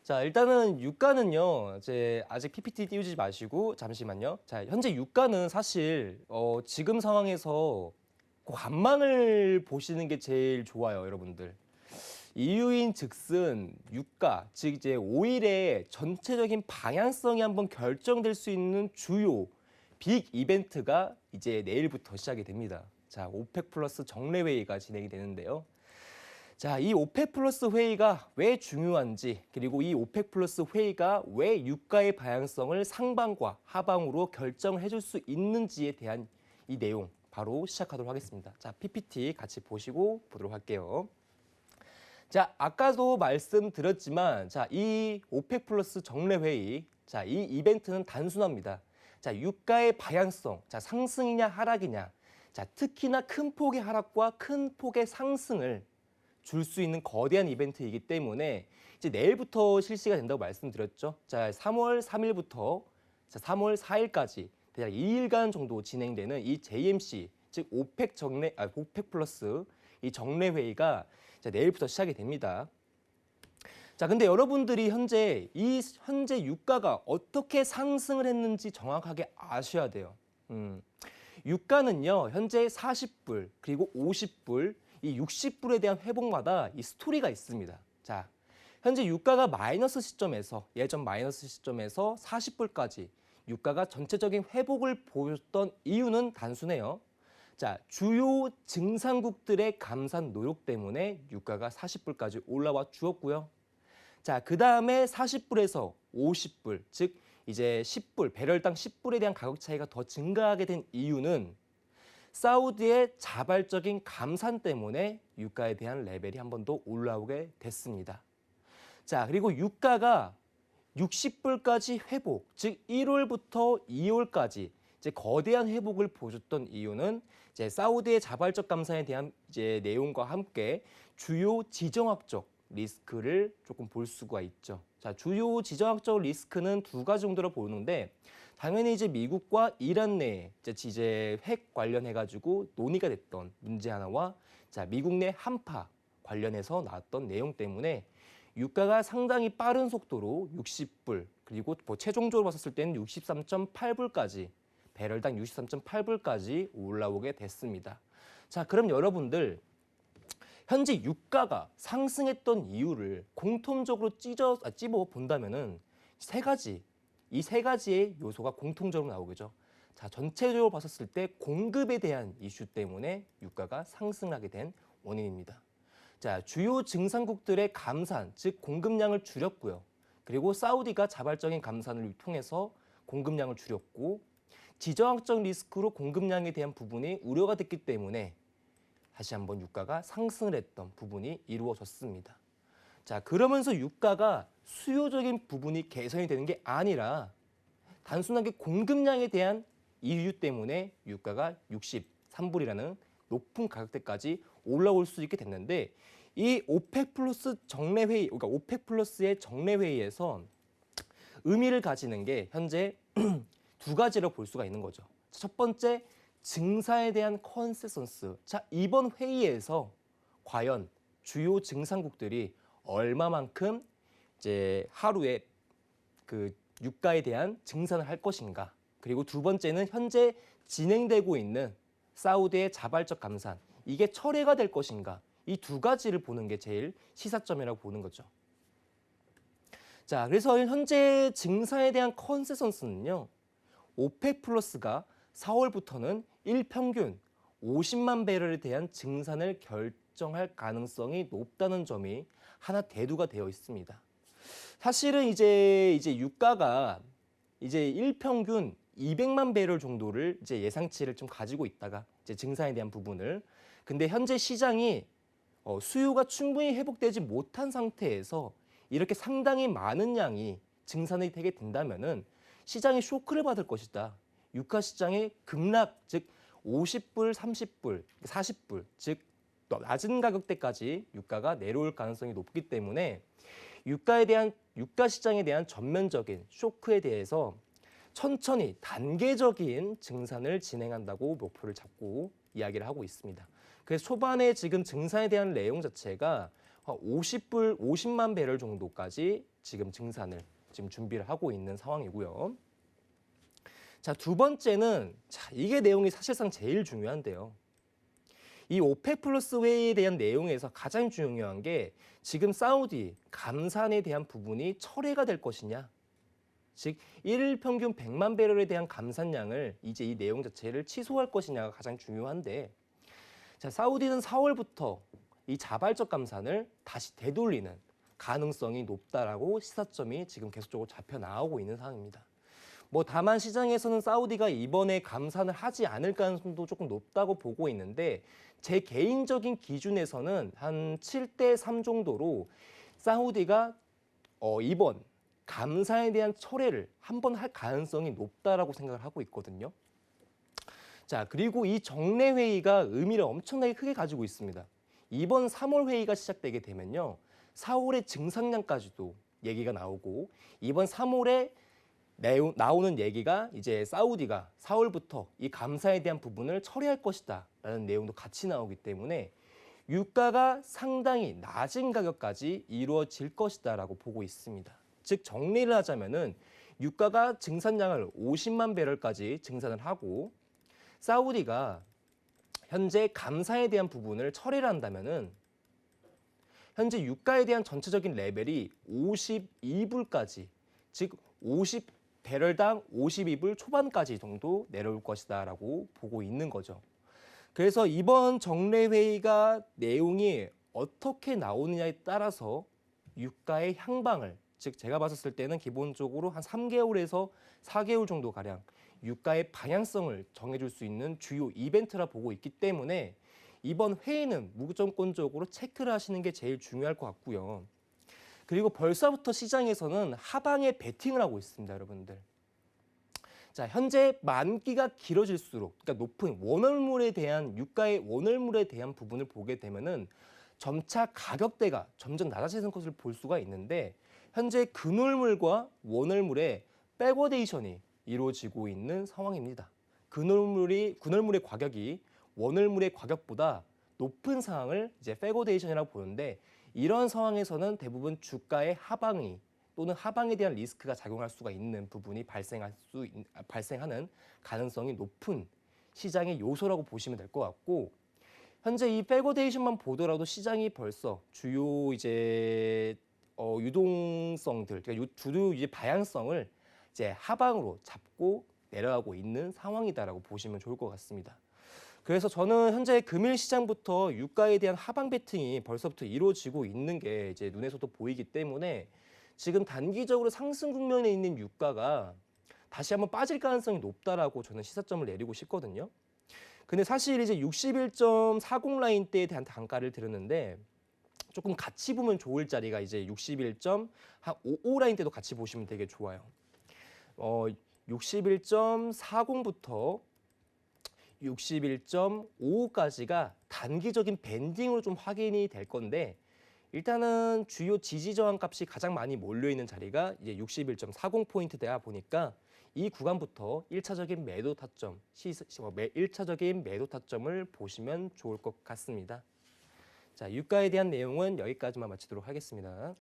자, 일단은 유가는요, 이제 아직 PPT 띄우지 마시고, 잠시만요. 자, 현재 유가는 사실, 지금 상황에서 관망을 보시는 게 제일 좋아요, 여러분들. 이유인 즉슨 유가, 즉 이제 5일의 전체적인 방향성이 한번 결정될 수 있는 주요 빅 이벤트가 이제 내일부터 시작이 됩니다. 자, 오펙 플러스 정례회의가 진행이 되는데요. 자, 이 오펙 플러스 회의가 왜 중요한지, 그리고 이 오펙 플러스 회의가 왜 유가의 방향성을 상방과 하방으로 결정을 해줄 수 있는지에 대한 이 내용 바로 시작하도록 하겠습니다. 자, PPT 같이 보시고 보도록 할게요. 자, 아까도 말씀드렸지만, 자, 이 오펙 플러스 정례회의, 자, 이 이벤트는 단순합니다. 자, 유가의 방향성, 자, 상승이냐 하락이냐, 자, 특히나 큰 폭의 하락과 큰 폭의 상승을 줄 수 있는 거대한 이벤트이기 때문에 이제 내일부터 실시가 된다고 말씀드렸죠. 자, 3월 3일부터 자, 3월 4일까지 대략 2일간 정도 진행되는 이 JMC, 즉 오펙 플러스 이 정례회의가 내일부터 시작이 됩니다. 자, 근데 여러분들이 현재 유가가 어떻게 상승을 했는지 정확하게 아셔야 돼요. 유가는요, 현재 40불, 그리고 50불, 이 60불에 대한 회복마다 이 스토리가 있습니다. 자, 현재 유가가 마이너스 시점에서, 예전 마이너스 시점에서 40불까지 유가가 전체적인 회복을 보였던 이유는 단순해요. 자, 주요 증산국들의 감산 노력 때문에 유가가 40불까지 올라와 주었고요. 자, 그 다음에 40불에서 50불, 즉 이제 10불, 배럴당 10불에 대한 가격 차이가 더 증가하게 된 이유는 사우디의 자발적인 감산 때문에 유가에 대한 레벨이 한 번 더 올라오게 됐습니다. 자, 그리고 유가가 60불까지 회복, 즉 1월부터 2월까지 이제 거대한 회복을 보여줬던 이유는 이제 사우디의 자발적 감산에 대한 이제 내용과 함께 주요 지정학적 리스크를 조금 볼 수가 있죠. 자, 주요 지정학적 리스크는 두 가지 정도로 보는데 당연히 이제 미국과 이란 내에 이제 핵 관련해 가지고 논의가 됐던 문제 하나와 자, 미국 내 한파 관련해서 나왔던 내용 때문에 유가가 상당히 빠른 속도로 60불, 그리고 뭐 최종적으로 봤을 때는 63.8불까지 배럴당 63.8불까지 올라오게 됐습니다. 자, 그럼 여러분들 현재 유가가 상승했던 이유를 공통적으로 찝어 본다면은 이 세 가지의 요소가 공통적으로 나오겠죠. 자, 전체적으로 봤을 때 공급에 대한 이슈 때문에 유가가 상승하게 된 원인입니다. 자, 주요 증산국들의 감산, 즉 공급량을 줄였고요. 그리고 사우디가 자발적인 감산을 통해서 공급량을 줄였고 지정학적 리스크로 공급량에 대한 부분이 우려가 됐기 때문에 다시 한번 유가가 상승을 했던 부분이 이루어졌습니다. 자, 그러면서 유가가 수요적인 부분이 개선이 되는 게 아니라 단순하게 공급량에 대한 이유 때문에 유가가 63불이라는 높은 가격대까지 올라올 수 있게 됐는데 이 오펙 플러스 정례회의, 그러니까 오펙 플러스의 정례회의에서 의미를 가지는 게 현재 두 가지로 볼 수가 있는 거죠. 첫 번째, 증산에 대한 컨센서스. 자, 이번 회의에서 과연 주요 증산국들이 얼마만큼 이제 하루에 그 유가에 대한 증산을 할 것인가. 그리고 두 번째는 현재 진행되고 있는 사우디의 자발적 감산. 이게 철회가 될 것인가. 이 두 가지를 보는 게 제일 시사점이라고 보는 거죠. 자, 그래서 현재 증산에 대한 컨센서스는요. 오펙 플러스가 4월부터는 일평균 50만 배럴에 대한 증산을 결정할 가능성이 높다는 점이 하나 대두가 되어 있습니다. 사실은 이제 유가가 이제 일평균 200만 배럴 정도를 이제 예상치를 좀 가지고 있다가 이제 증산에 대한 부분을 근데 현재 시장이 수요가 충분히 회복되지 못한 상태에서 이렇게 상당히 많은 양이 증산이 되게 된다면은 시장이 쇼크를 받을 것이다. 유가 시장의 급락, 즉 50불, 30불, 40불, 즉 낮은 가격대까지 유가가 내려올 가능성이 높기 때문에 유가 시장에 대한 전면적인 쇼크에 대해서 천천히 단계적인 증산을 진행한다고 목표를 잡고 이야기를 하고 있습니다. 그래서 초반에 지금 증산에 대한 내용 자체가 50만 배럴 정도까지 지금 증산을 지금 준비를 하고 있는 상황이고요. 자, 두 번째는 이게 내용이 사실상 제일 중요한데요. 이 오펙 플러스 회의에 대한 내용에서 가장 중요한 게 지금 사우디 감산에 대한 부분이 철회가 될 것이냐. 즉, 일일 평균 100만 배럴에 대한 감산량을 이제 이 내용 자체를 취소할 것이냐가 가장 중요한데, 자, 사우디는 4월부터 이 자발적 감산을 다시 되돌리는 가능성이 높다라고 시사점이 지금 계속적으로 잡혀 나오고 있는 상황입니다. 다만 시장에서는 사우디가 이번에 감산을 하지 않을 가능성도 조금 높다고 보고 있는데, 제 개인적인 기준에서는 한 7대3 정도로 사우디가 이번 감산에 대한 철회를 한번 할 가능성이 높다라고 생각을 하고 있거든요. 자, 그리고 이 정례 회의가 의미를 엄청나게 크게 가지고 있습니다. 이번 3월 회의가 시작되게 되면요, 4월의 증상량까지도 얘기가 나오고, 이번 3월에 나오는 얘기가 이제 사우디가 4월부터 이 감사에 대한 부분을 처리할 것이다라는 내용도 같이 나오기 때문에 유가가 상당히 낮은 가격까지 이루어질 것이다라고 보고 있습니다. 즉 정리를 하자면은 유가가 증산량을 50만 배럴까지 증산을 하고 사우디가 현재 감사에 대한 부분을 처리를 한다면은 현재 유가에 대한 전체적인 레벨이 52불까지, 즉 50배럴당 52불 초반까지 정도 내려올 것이다라고 보고 있는 거죠. 그래서 이번 정례회의가 내용이 어떻게 나오느냐에 따라서 유가의 향방을, 즉 제가 봤을 때는 기본적으로 한 3개월에서 4개월 정도 가량 유가의 방향성을 정해줄 수 있는 주요 이벤트라 보고 있기 때문에 이번 회의는 무조건적으로 체크를 하시는 게 제일 중요할 것 같고요. 그리고 벌써부터 시장에서는 하방에 베팅을 하고 있습니다, 여러분들. 자, 현재 만기가 길어질수록, 그러니까 높은 원월물에 대한 유가의 원월물에 대한 부분을 보게 되면은 점차 가격대가 점점 낮아지는 것을 볼 수가 있는데, 현재 근월물과 원월물의 백워데이션이 이루어지고 있는 상황입니다. 근월물의 가격이 원월물의 가격보다 높은 상황을 이제 백워데이션이라고 보는데, 이런 상황에서는 대부분 주가의 하방이 또는 하방에 대한 리스크가 작용할 수가 있는 부분이 발생하는 가능성이 높은 시장의 요소라고 보시면 될 것 같고, 현재 이 백워데이션만 보더라도 시장이 벌써 주요 이제 유동성들, 그러니까 주요 이제 방향성을 이제 하방으로 잡고 내려가고 있는 상황이다라고 보시면 좋을 것 같습니다. 그래서 저는 현재 금일 시장부터 유가에 대한 하방 베팅이 벌써부터 이루어지고 있는 게 이제 눈에서도 보이기 때문에 지금 단기적으로 상승 국면에 있는 유가가 다시 한번 빠질 가능성이 높다라고 저는 시사점을 내리고 싶거든요. 근데 사실 이제 61.40 라인대에 대한 단가를 드렸는데 조금 같이 보면 좋을 자리가 이제 61.55 라인대도 같이 보시면 되게 좋아요. 61.40부터 61.55까지가 단기적인 밴딩으로 좀 확인이 될 건데, 일단은 주요 지지 저항 값이 가장 많이 몰려 있는 자리가 이제 61.40포인트대야 보니까 이 구간부터 1차적인 매도 타점을 보시면 좋을 것 같습니다. 자, 유가에 대한 내용은 여기까지만 마치도록 하겠습니다.